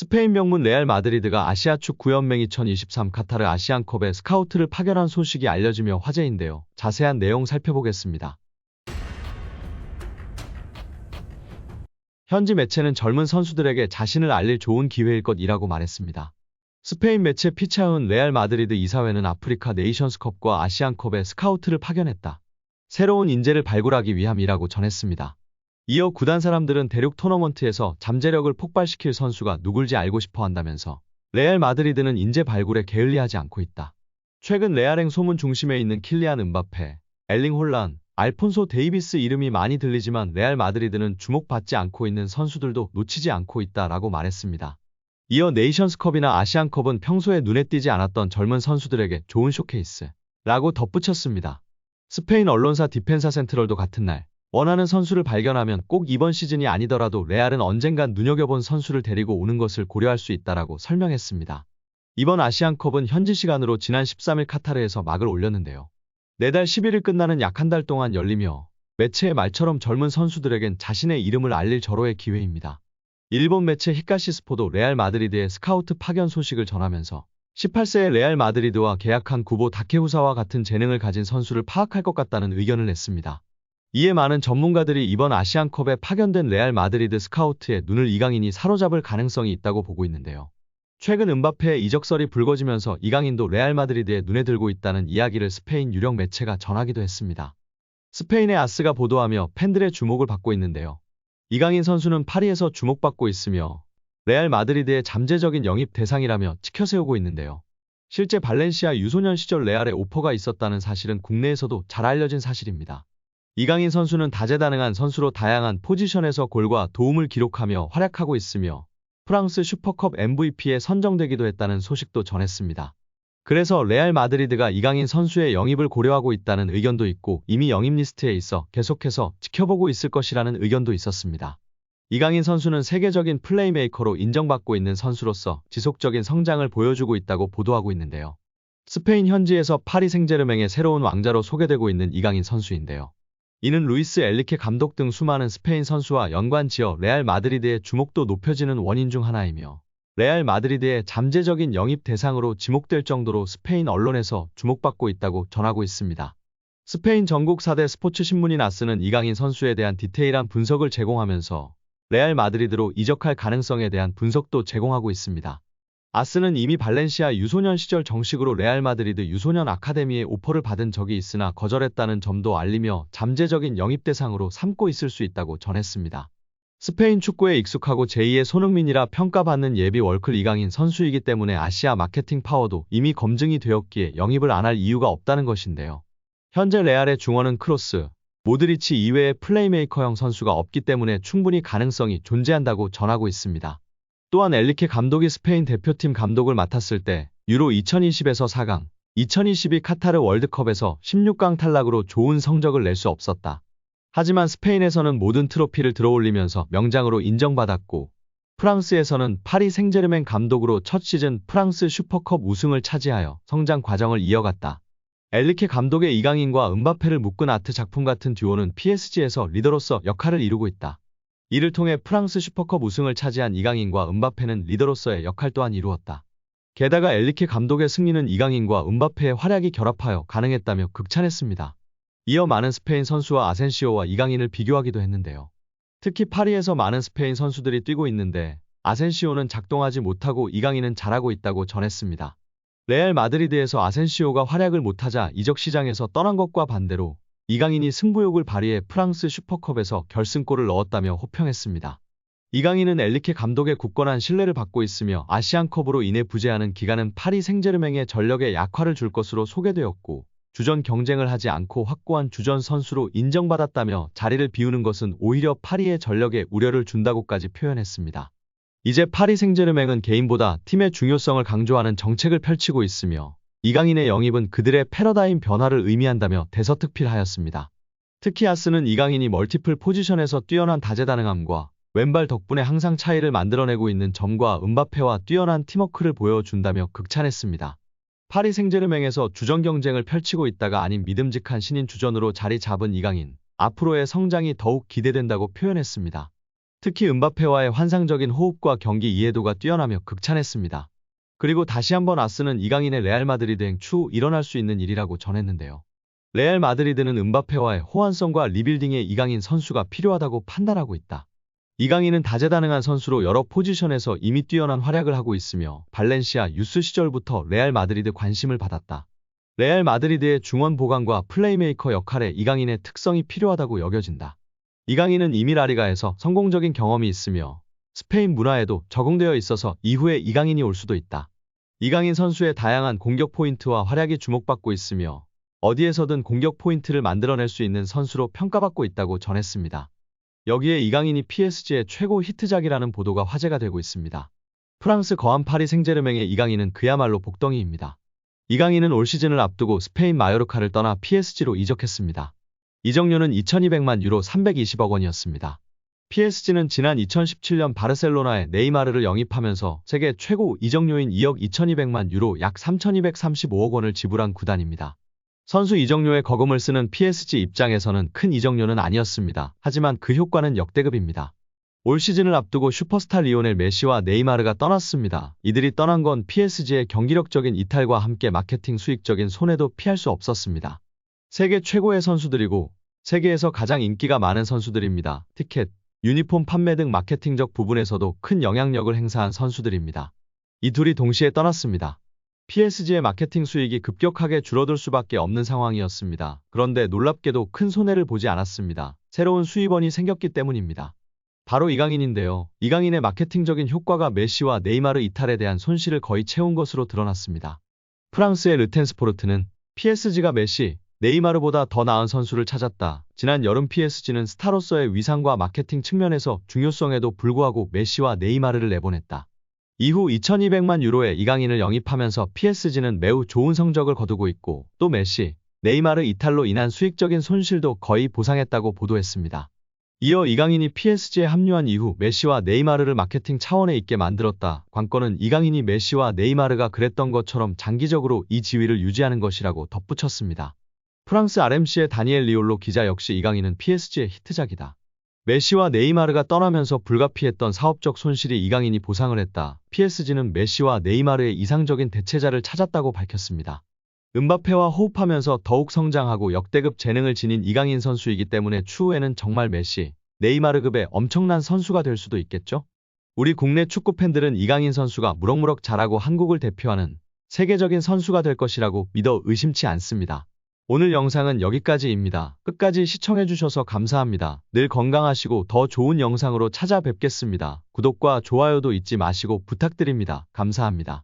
스페인 명문 레알 마드리드가 아시아축 구연맹 2023 카타르 아시안컵에 스카우트를 파견한 소식이 알려지며 화제인데요. 자세한 내용 살펴보겠습니다. 현지 매체는 젊은 선수들에게 자신을 알릴 좋은 기회일 것이라고 말했습니다. 스페인 매체 피차은 레알 마드리드 이사회는 아프리카 네이션스컵과 아시안컵에 스카우트를 파견했다. 새로운 인재를 발굴하기 위함이라고 전했습니다. 이어 구단 사람들은 대륙 토너먼트에서 잠재력을 폭발시킬 선수가 누굴지 알고 싶어 한다면서 레알 마드리드는 인재 발굴에 게을리하지 않고 있다. 최근 레알행 소문 중심에 있는 킬리안 음바페, 엘링 홀란, 알폰소 데이비스 이름이 많이 들리지만 레알 마드리드는 주목받지 않고 있는 선수들도 놓치지 않고 있다라고 말했습니다. 이어 네이션스컵이나 아시안컵은 평소에 눈에 띄지 않았던 젊은 선수들에게 좋은 쇼케이스라고 덧붙였습니다. 스페인 언론사 디펜사 센트럴도 같은 날 원하는 선수를 발견하면 꼭 이번 시즌이 아니더라도 레알은 언젠간 눈여겨본 선수를 데리고 오는 것을 고려할 수 있다라고 설명했습니다. 이번 아시안컵은 현지 시간으로 지난 13일 카타르에서 막을 올렸는데요. 내달 11일 끝나는 약 한 달 동안 열리며 매체의 말처럼 젊은 선수들에겐 자신의 이름을 알릴 절호의 기회입니다. 일본 매체 히카시스포도 레알 마드리드의 스카우트 파견 소식을 전하면서 18세의 레알 마드리드와 계약한 구보 다케후사와 같은 재능을 가진 선수를 파악할 것 같다는 의견을 냈습니다. 이에 많은 전문가들이 이번 아시안컵에 파견된 레알 마드리드 스카우트의 눈을 이강인이 사로잡을 가능성이 있다고 보고 있는데요. 최근 음바페의 이적설이 불거지면서 이강인도 레알 마드리드에 눈에 들고 있다는 이야기를 스페인 유력 매체가 전하기도 했습니다. 스페인의 아스가 보도하며 팬들의 주목을 받고 있는데요. 이강인 선수는 파리에서 주목받고 있으며 레알 마드리드의 잠재적인 영입 대상이라며 치켜세우고 있는데요. 실제 발렌시아 유소년 시절 레알에 오퍼가 있었다는 사실은 국내에서도 잘 알려진 사실입니다. 이강인 선수는 다재다능한 선수로 다양한 포지션에서 골과 도움을 기록하며 활약하고 있으며 프랑스 슈퍼컵 MVP에 선정되기도 했다는 소식도 전했습니다. 그래서 레알 마드리드가 이강인 선수의 영입을 고려하고 있다는 의견도 있고 이미 영입 리스트에 있어 계속해서 지켜보고 있을 것이라는 의견도 있었습니다. 이강인 선수는 세계적인 플레이메이커로 인정받고 있는 선수로서 지속적인 성장을 보여주고 있다고 보도하고 있는데요. 스페인 현지에서 파리 생제르맹의 새로운 왕자로 소개되고 있는 이강인 선수인데요. 이는 루이스 엘리케 감독 등 수많은 스페인 선수와 연관지어 레알 마드리드의 주목도 높여지는 원인 중 하나이며 레알 마드리드의 잠재적인 영입 대상으로 지목될 정도로 스페인 언론에서 주목받고 있다고 전하고 있습니다. 스페인 전국 4대 스포츠 신문인 아스는 이강인 선수에 대한 디테일한 분석을 제공하면서 레알 마드리드로 이적할 가능성에 대한 분석도 제공하고 있습니다. 아스는 이미 발렌시아 유소년 시절 정식으로 레알 마드리드 유소년 아카데미에 오퍼를 받은 적이 있으나 거절했다는 점도 알리며 잠재적인 영입 대상으로 삼고 있을 수 있다고 전했습니다. 스페인 축구에 익숙하고 제2의 손흥민이라 평가받는 예비 월클 이강인 선수이기 때문에 아시아 마케팅 파워도 이미 검증이 되었기에 영입을 안 할 이유가 없다는 것인데요. 현재 레알의 중원은 크로스, 모드리치 이외의 플레이메이커형 선수가 없기 때문에 충분히 가능성이 존재한다고 전하고 있습니다. 또한 엘리케 감독이 스페인 대표팀 감독을 맡았을 때 유로 2020에서 4강, 2022 카타르 월드컵에서 16강 탈락으로 좋은 성적을 낼 수 없었다. 하지만 스페인에서는 모든 트로피를 들어올리면서 명장으로 인정받았고 프랑스에서는 파리 생제르맹 감독으로 첫 시즌 프랑스 슈퍼컵 우승을 차지하여 성장 과정을 이어갔다. 엘리케 감독의 이강인과 음바페를 묶은 아트 작품 같은 듀오는 PSG에서 리더로서 역할을 이루고 있다. 이를 통해 프랑스 슈퍼컵 우승을 차지한 이강인과 음바페는 리더로서의 역할 또한 이루었다. 게다가 엘리케 감독의 승리는 이강인과 음바페의 활약이 결합하여 가능했다며 극찬했습니다. 이어 많은 스페인 선수와 아센시오와 이강인을 비교하기도 했는데요. 특히 파리에서 많은 스페인 선수들이 뛰고 있는데 아센시오는 작동하지 못하고 이강인은 잘하고 있다고 전했습니다. 레알 마드리드에서 아센시오가 활약을 못하자 이적 시장에서 떠난 것과 반대로 이강인이 승부욕을 발휘해 프랑스 슈퍼컵에서 결승골을 넣었다며 호평했습니다. 이강인은 엘리케 감독의 굳건한 신뢰를 받고 있으며 아시안컵으로 인해 부재하는 기간은 파리 생제르맹의 전력에 약화를 줄 것으로 소개되었고 주전 경쟁을 하지 않고 확고한 주전 선수로 인정받았다며 자리를 비우는 것은 오히려 파리의 전력에 우려를 준다고까지 표현했습니다. 이제 파리 생제르맹은 개인보다 팀의 중요성을 강조하는 정책을 펼치고 있으며 이강인의 영입은 그들의 패러다임 변화를 의미한다며 대서특필하였습니다. 특히 아스는 이강인이 멀티플 포지션에서 뛰어난 다재다능함과 왼발 덕분에 항상 차이를 만들어내고 있는 점과 음바페와 뛰어난 팀워크를 보여준다며 극찬했습니다. 파리 생제르맹에서 주전 경쟁을 펼치고 있다가 아닌 믿음직한 신인 주전으로 자리 잡은 이강인, 앞으로의 성장이 더욱 기대된다고 표현했습니다. 특히 은바페와의 환상적인 호흡과 경기 이해도가 뛰어나며 극찬했습니다. 그리고 다시 한번 아스는 이강인의 레알 마드리드행 추후 일어날 수 있는 일이라고 전했는데요. 레알 마드리드는 은바페와의 호환성과 리빌딩에 이강인 선수가 필요하다고 판단하고 있다. 이강인은 다재다능한 선수로 여러 포지션에서 이미 뛰어난 활약을 하고 있으며 발렌시아 유스 시절부터 레알 마드리드 관심을 받았다. 레알 마드리드의 중원 보강과 플레이메이커 역할에 이강인의 특성이 필요하다고 여겨진다. 이강인은 이미 라리가에서 성공적인 경험이 있으며 스페인 문화에도 적응되어 있어서 이후에 이강인이 올 수도 있다. 이강인 선수의 다양한 공격 포인트와 활약이 주목받고 있으며 어디에서든 공격 포인트를 만들어낼 수 있는 선수로 평가받고 있다고 전했습니다. 여기에 이강인이 PSG의 최고 히트작이라는 보도가 화제가 되고 있습니다. 프랑스 거한 파리 생제르맹의 이강인은 그야말로 복덩이입니다. 이강인은 올 시즌을 앞두고 스페인 마요르카를 떠나 PSG로 이적했습니다. 이적료는 2,200만 유로 320억 원이었습니다. PSG는 지난 2017년 바르셀로나에 네이마르를 영입하면서 세계 최고 이적료인 2억 2,200만 유로 약 3,235억 원을 지불한 구단입니다. 선수 이적료에 거금을 쓰는 PSG 입장에서는 큰 이적료는 아니었습니다. 하지만 그 효과는 역대급입니다. 올 시즌을 앞두고 슈퍼스타 리오넬 메시와 네이마르가 떠났습니다. 이들이 떠난 건 PSG의 경기력적인 이탈과 함께 마케팅 수익적인 손해도 피할 수 없었습니다. 세계 최고의 선수들이고 세계에서 가장 인기가 많은 선수들입니다. 티켓, 유니폼 판매 등 마케팅적 부분에서도 큰 영향력을 행사한 선수들입니다. 이 둘이 동시에 떠났습니다. PSG의 마케팅 수익이 급격하게 줄어들 수밖에 없는 상황이었습니다. 그런데 놀랍게도 큰 손해를 보지 않았습니다. 새로운 수입원이 생겼기 때문입니다. 바로 이강인인데요. 이강인의 마케팅적인 효과가 메시와 네이마르 이탈에 대한 손실을 거의 채운 것으로 드러났습니다. 프랑스의 르텐스포르트는 PSG가 메시, 네이마르보다 더 나은 선수를 찾았다. 지난 여름 PSG는 스타로서의 위상과 마케팅 측면에서 중요성에도 불구하고 메시와 네이마르를 내보냈다. 이후 2,200만 유로의 이강인을 영입하면서 PSG는 매우 좋은 성적을 거두고 있고 또 메시, 네이마르 이탈로 인한 수익적인 손실도 거의 보상했다고 보도했습니다. 이어 이강인이 PSG에 합류한 이후 메시와 네이마르를 마케팅 차원에 있게 만들었다. 관건은 이강인이 메시와 네이마르가 그랬던 것처럼 장기적으로 이 지위를 유지하는 것이라고 덧붙였습니다. 프랑스 RMC의 다니엘 리올로 기자 역시 이강인은 PSG의 히트작이다. 메시와 네이마르가 떠나면서 불가피했던 사업적 손실이 이강인이 보상을 했다. PSG는 메시와 네이마르의 이상적인 대체자를 찾았다고 밝혔습니다. 은바페와 호흡하면서 더욱 성장하고 역대급 재능을 지닌 이강인 선수이기 때문에 추후에는 정말 메시, 네이마르급의 엄청난 선수가 될 수도 있겠죠? 우리 국내 축구 팬들은 이강인 선수가 무럭무럭 자라고 한국을 대표하는 세계적인 선수가 될 것이라고 믿어 의심치 않습니다. 오늘 영상은 여기까지입니다. 끝까지 시청해주셔서 감사합니다. 늘 건강하시고 더 좋은 영상으로 찾아뵙겠습니다. 구독과 좋아요도 잊지 마시고 부탁드립니다. 감사합니다.